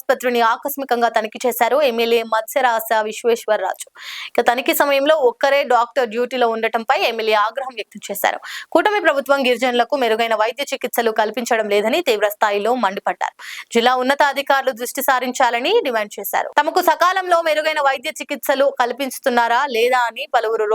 ఆసుపత్రిని ఆకస్మికంగా తనిఖీ చేశారు ఎమ్మెల్యే మత్స్యరాశ విశ్వేశ్వరరాజు. తనిఖీ సమయంలో ఒక్కరే డాక్టర్ డ్యూటీలో ఉండటంపై ఎమ్మెల్యే ఆగ్రహం వ్యక్తం చేశారు. కూటమి ప్రభుత్వం గిరిజనులకు మెరుగైన వైద్య చికిత్సలు కల్పించడం లేదని తీవ్ర స్థాయిలో మండిపడ్డారు. జిల్లా ఉన్నతాధికారులు దృష్టి సారించాలని డిమాండ్ చేశారు. తమకు సకాలంలో మెరుగైన వైద్య చికిత్సలు కల్పిస్తున్నారా లేదా అని పలువురు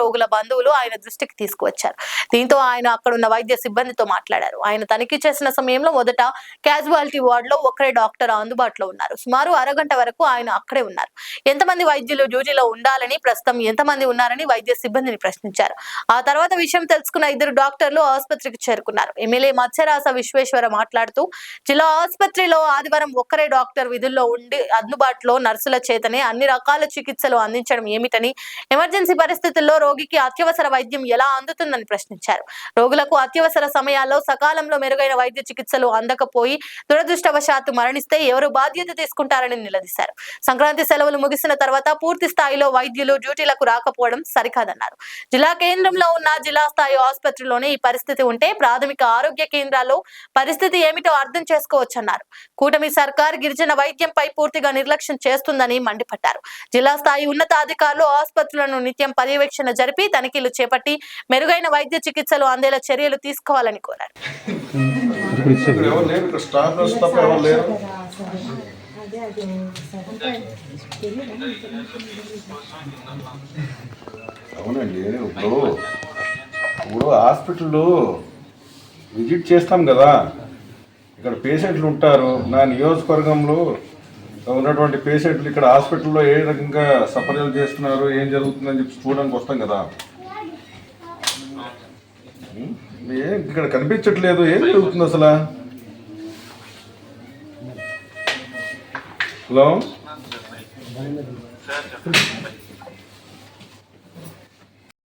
రోగుల బంధువులు ఆయన దృష్టికి తీసుకువచ్చారు. దీంతో ఆయన అక్కడున్న వైద్య సిబ్బందితో మాట్లాడారు. ఆయన తనిఖీ చేసిన సమయంలో మొదట క్యాజువాలిటీ వార్డులో ఒక్కరే డాక్టర్ అందుబాటులో ఉన్నారు. సుమారు అరగంట వరకు ఆయన అక్కడే ఉన్నారు. ఎంతమంది వైద్యులు డ్యూటీలో ఉండాలని, ప్రస్తుతం ఎంతమంది ఉన్నారని వైద్య సిబ్బందిని ప్రశ్నించారు. ఆ తర్వాత విషయం తెలుసుకున్న 2 డాక్టర్లు ఆసుపత్రికి చేరుకున్నారు. ఎమ్మెల్యే మత్స్యరాశ విశ్వేశ్వర మాట్లాడుతూ జిల్లా ఆసుపత్రిలో ఆదివారం ఒక్కరే డాక్టర్ విధుల్లో ఉండి అందుబాటులో నర్సుల చేతనే అన్ని రకాల చికిత్సలు అందించడం ఏమిటని, ఎమర్జెన్సీ పరిస్థితుల్లో రోగికి అత్యవసర వైద్యం ఎలా అందుతుందని ప్రశ్నించారు. రోగులకు అత్యవసర సమయాల్లో సకాలంలో మెరుగైన వైద్య చికిత్సలు అందకపోయి దురదృష్టవశాత్తు మరణిస్తే ఎవరు బాధ్యత తీసుకుంటారని నిలదీశారు. సంక్రాంతి సెలవులు ముగిసిన తర్వాత పూర్తి స్థాయిలో వైద్యులు డ్యూటీలకు రాకపోవడం సరికాదన్నారు. జిల్లా కేంద్రంలో ఉన్న జిల్లా స్థాయి ఆసుపత్రిలోనే ఈ పరిస్థితి ఉంటే ప్రాథమిక ఆరోగ్య కేంద్రాల్లో పరిస్థితి ఏమిటో అర్థం చేసుకోవచ్చన్నారు. కూటమి సర్కార్ గిరిజన వైద్యంపై పూర్తిగా నిర్లక్ష్యం చేస్తుందని మండిపడ్డారు. జిల్లా స్థాయి ఉన్నతాధికారులు ఆసుపత్రులను నిత్యం పర్యవేక్షణ జరిపి తనిఖీలు చేపట్టి మెరుగైన వైద్య చికిత్సలు అందేలా చర్యలు తీసుకోవాలని కోరారు. అవునండి, ఇప్పుడు హాస్పిటల్లో విజిట్ చేస్తాం కదా, ఇక్కడ పేషెంట్లు ఉంటారు. నా నియోజకవర్గంలో ఉన్నటువంటి పేషెంట్లు ఇక్కడ హాస్పిటల్లో ఏ రకంగా సపర్యలు చేస్తున్నారు, ఏం జరుగుతుందని చెప్పి చూడడానికి వస్తాం కదా. ఏం ఇక్కడ కనిపించట్లేదు, ఏం జరుగుతుంది అసలు? హలో,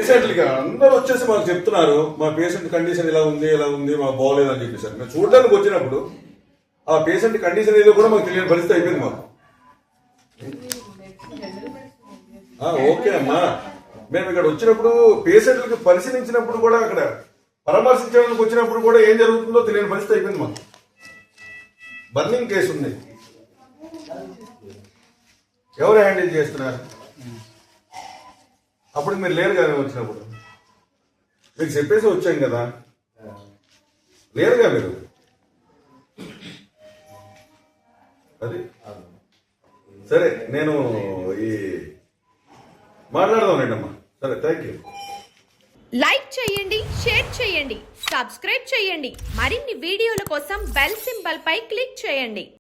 పేషెంట్లకి అందరూ వచ్చేసి మాకు చెప్తున్నారు, మా పేషెంట్ కండిషన్ ఇలా ఉంది మాకు బాగోలేదు అని చెప్పేసి. మేము చూడడానికి వచ్చినప్పుడు ఆ పేషెంట్ కండిషన్ ఏదో కూడా మాకు తెలియని పరిస్థితి అయిపోయింది మాకు. ఓకే అమ్మా, మేము ఇక్కడ వచ్చినప్పుడు పేషెంట్లకి పరిశీలించినప్పుడు కూడా, అక్కడ పరామర్శించడానికి వచ్చినప్పుడు కూడా ఏం జరుగుతుందో తెలియని పరిస్థితి అయిపోయింది మాకు. బర్నింగ్ కేసు ఉంది, ఎవరు హ్యాండిల్ చేస్తున్నారు? అప్పుడు మీరు లేరు కదా, వచ్చినప్పుడు మీకు చెప్పేసి వచ్చాం కదా, లేరుగా మీరు. అది సరే, నేను ఈ మాట్లాడదాం రండి అమ్మా. సరే, థ్యాంక్ యూ. లైక్ చేయండి, షేర్ చేయండి, సబ్స్క్రైబ్ చేయండి. మరిన్ని వీడియోల కోసం బెల్ సింబల్ పై క్లిక్ చేయండి.